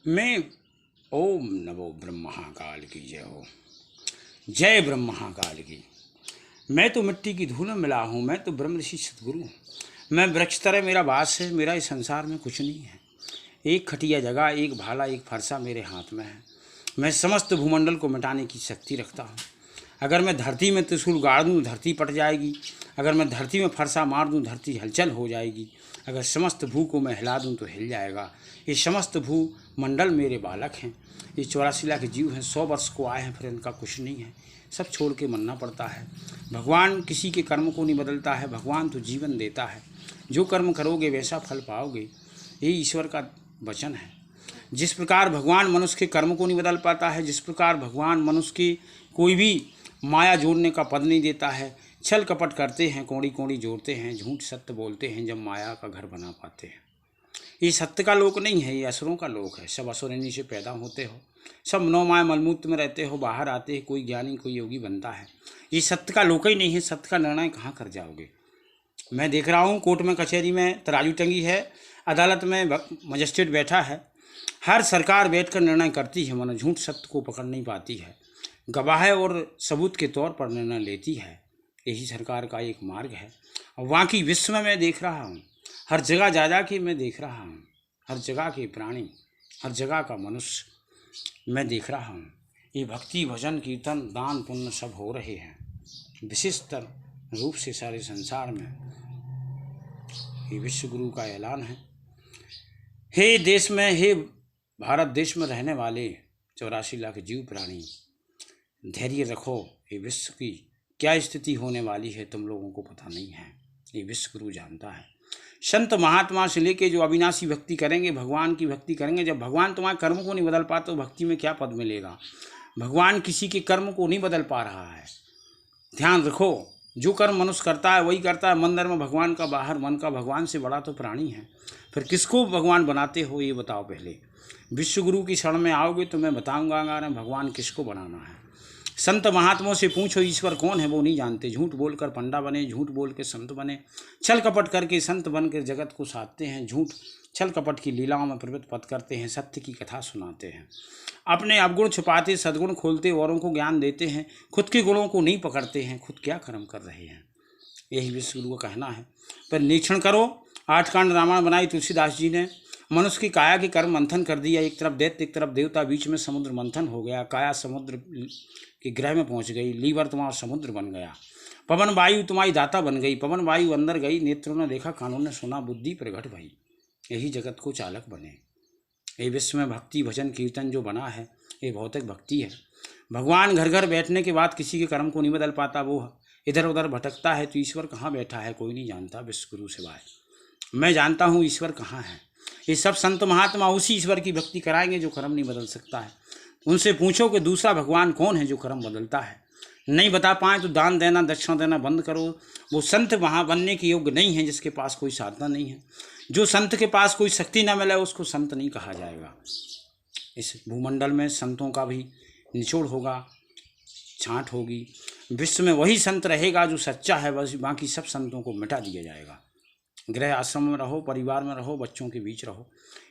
मैं ओम नमो ब्रह्मकाल की जय हो। जय ब्रह्मकाल की। मैं तो मिट्टी की धूल में मिला हूँ, मैं तो ब्रह्म ऋषि सदगुरु हूँ। मैं वृक्ष तरह मेरा वास है, मेरा इस संसार में कुछ नहीं है। एक खटिया जगह, एक भाला, एक फरसा मेरे हाथ में है। मैं समस्त भूमंडल को मिटाने की शक्ति रखता हूँ। अगर मैं धरती में त्रिशूल गाड़ दूँ धरती पट जाएगी। अगर मैं धरती में फरसा मार दूँ धरती हलचल हो जाएगी। अगर समस्त भू को मैं हिला दूँ तो हिल जाएगा। ये समस्त भू मंडल मेरे बालक हैं। ये 84 लाख जीव हैं, 100 वर्ष को आए हैं, फिर इनका कुछ नहीं है। सब छोड़ के मरना पड़ता है। भगवान किसी के कर्म को नहीं बदलता है। भगवान तो जीवन देता है। जो कर्म करोगे वैसा फल पाओगे, ये ईश्वर का वचन है। जिस प्रकार भगवान मनुष्य के कर्म को नहीं बदल पाता है, जिस प्रकार भगवान मनुष्य की कोई भी माया जोड़ने का पद नहीं देता है। छल कपट करते हैं, कौड़ी कौड़ी जोड़ते हैं, झूठ सत्य बोलते हैं, जब माया का घर बना पाते हैं। ये सत्य का लोक नहीं है, ये असुरों का लोक है। सब असुर इन्हीं से पैदा होते हो, सब नौमाया मलमूत्र में रहते हो, बाहर आते हैं, कोई ज्ञानी कोई योगी बनता है। ये सत्य का लोक ही नहीं है। सत्य का निर्णय कहाँ कर जाओगे। मैं देख रहा हूँ कोर्ट में कचहरी में तराजू टंगी है, अदालत में मजिस्ट्रेट बैठा है। हर सरकार बैठकर निर्णय करती है, मगर झूठ सत्य को पकड़ नहीं पाती है। गवाह और सबूत के तौर पर निर्णय लेती है। यही सरकार का एक मार्ग है। और बाकी विश्व में मैं देख रहा हूँ, हर जगह जा जा के मैं देख रहा हूँ, हर जगह के प्राणी, हर जगह का मनुष्य मैं देख रहा हूँ। ये भक्ति भजन कीर्तन दान पुण्य सब हो रहे हैं विशिष्ट रूप से सारे संसार में। ये विश्व गुरु का ऐलान है। हे देश में, हे भारत देश में रहने वाले 84 लाख जीव प्राणी, धैर्य रखो। ये विश्व की क्या स्थिति होने वाली है तुम लोगों को पता नहीं है, ये विश्व गुरु जानता है। संत महात्मा से लेके जो अविनाशी भक्ति करेंगे, भगवान की भक्ति करेंगे, जब भगवान तुम्हारे कर्म को नहीं बदल पाते तो भक्ति में क्या पद मिलेगा। भगवान किसी के कर्म को नहीं बदल पा रहा है। ध्यान रखो, जो कर्म मनुष्य करता है वही करता है। मंदिर में भगवान का, बाहर मन का। भगवान से बड़ा तो प्राणी है। फिर किसको भगवान बनाते हो ये बताओ। पहले विश्व गुरु की शरण में आओगे तो मैं बताऊंगा भगवान किसको बनाना है। संत महात्माओं से पूछो ईश्वर कौन है, वो नहीं जानते। झूठ बोलकर पंडा बने, झूठ बोल के संत बने, छल कपट करके संत बन के जगत को साधते हैं। झूठ छल कपट की लीलाओं में प्रवृत्त पद करते हैं, सत्य की कथा सुनाते हैं। अपने अवगुण छुपाते, सद्गुण खोलते, औरों को ज्ञान देते हैं, खुद के गुणों को नहीं पकड़ते हैं। खुद क्या कर्म कर रहे हैं, यही विश्व गुरु का कहना है। पर निरीक्षण करो, 8 कांड रामायण बनाई तुलसीदास जी ने। मनुष्य की काया के कर्म मंथन कर दिया। एक तरफ दैत्य, एक तरफ देवता, बीच में समुद्र मंथन हो गया। काया समुद्र के ग्रह में पहुंच गई, लीवर तुम्हारा समुद्र बन गया। पवन वायु तुम्हारी दाता बन गई। पवन वायु अंदर गई, नेत्रों ने देखा, कानों ने सुना, बुद्धि प्रगट भई। यही जगत को चालक बने। ये विश्व में भक्ति भजन कीर्तन जो बना है ये भौतिक भक्ति है। भगवान घर घर बैठने के बाद किसी के कर्म को नहीं बदल पाता, वो इधर उधर भटकता है। तो ईश्वर कहाँ बैठा है कोई नहीं जानता विश्व गुरु सिवाय। मैं जानता हूँ ईश्वर कहाँ है। ये सब संत महात्मा उसी ईश्वर की भक्ति कराएंगे जो कर्म नहीं बदल सकता है। उनसे पूछो कि दूसरा भगवान कौन है जो कर्म बदलता है। नहीं बता पाए तो दान देना, दक्षिणा देना बंद करो। वो संत वहाँ बनने के योग्य नहीं है जिसके पास कोई साधना नहीं है। जो संत के पास कोई शक्ति ना मिले उसको संत नहीं कहा जाएगा। इस भूमंडल में संतों का भी निचोड़ होगा, छांट होगी। विश्व में वही संत रहेगा जो सच्चा है, बस बाकी सब संतों को मिटा दिया जाएगा। गृह आश्रम में रहो, परिवार में रहो, बच्चों के बीच रहो,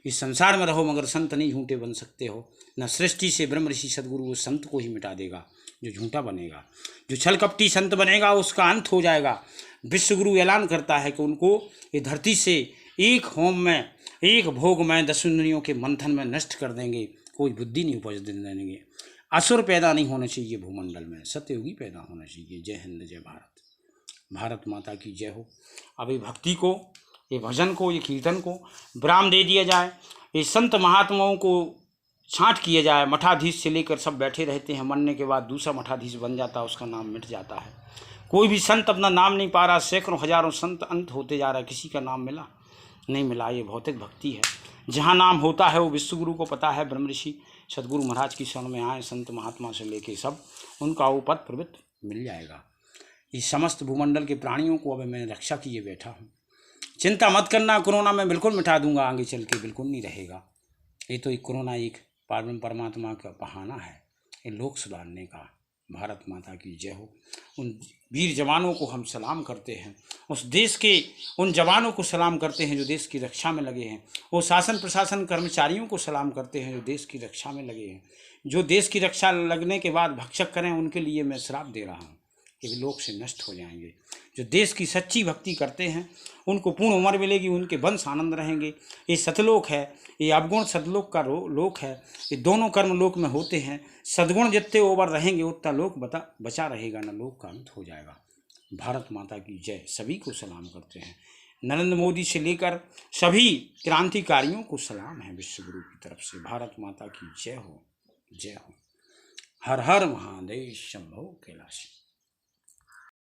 इस संसार में रहो, मगर संत नहीं झूठे बन सकते हो। न सृष्टि से ब्रह्म ऋषि सदगुरु उस संत को ही मिटा देगा जो झूठा बनेगा। जो छल कपटी संत बनेगा उसका अंत हो जाएगा। विश्व गुरु ऐलान करता है कि उनको ये धरती से एक होम में, एक भोग में, 10 इंद्रियों के मंथन में नष्ट कर देंगे। कोई बुद्धि नहीं उपज देंगे। असुर पैदा नहीं होना चाहिए भूमंडल में, सत्ययुगी पैदा होना चाहिए। जय हिंद, जय भारत। भारत माता की जय हो। अब ये भक्ति को, ये भजन को, ये कीर्तन को विराम दे दिया जाए। ये संत महात्माओं को छांट किया जाए। मठाधीश से लेकर सब बैठे रहते हैं, मरने के बाद दूसरा मठाधीश बन जाता है, उसका नाम मिट जाता है। कोई भी संत अपना नाम नहीं पा रहा। सैकड़ों हजारों संत अंत होते जा रहा है, किसी का नाम मिला नहीं मिला। ये भौतिक भक्ति है। जहाँ नाम होता है वो विश्व गुरु को पता है। ब्रह्म ऋषि सदगुरु महाराज की शरण में आए संत महात्मा से लेके सब, उनका वो पद प्रवृत्त मिल जाएगा। इस समस्त भूमंडल के प्राणियों को अब मैं रक्षा किए बैठा हूँ। चिंता मत करना, कोरोना मैं बिल्कुल मिटा दूंगा, आगे चल के बिल्कुल नहीं रहेगा। ये तो एक कोरोना एक परमात्मा का बहाना है, ये लोक सुधारने का भारत माता की जय हो। उन वीर जवानों को हम सलाम करते हैं, उस देश के उन जवानों को सलाम करते हैं जो देश की रक्षा में लगे हैं। वो शासन प्रशासन कर्मचारियों को सलाम करते हैं जो देश की रक्षा में लगे हैं। जो देश की रक्षा लगने के बाद भक्षक करें, उनके लिए मैं श्राप दे रहा हूँ कि वे लोक से नष्ट हो जाएंगे। जो देश की सच्ची भक्ति करते हैं उनको पूर्ण उम्र मिलेगी, उनके वंश आनंद रहेंगे। ये सतलोक है, ये अवगुण सतलोक का लोक है। ये दोनों कर्म लोक में होते हैं। सद्गुण जितने ओवर रहेंगे उतना लोक बचा रहेगा, न लोक का अंत हो जाएगा। भारत माता की जय। सभी को सलाम करते हैं। नरेंद्र मोदी से लेकर सभी क्रांतिकारियों को सलाम है विश्व गुरु की तरफ से। भारत माता की जय हो, जय हो। हर हर महादेव शंभो कैलाश।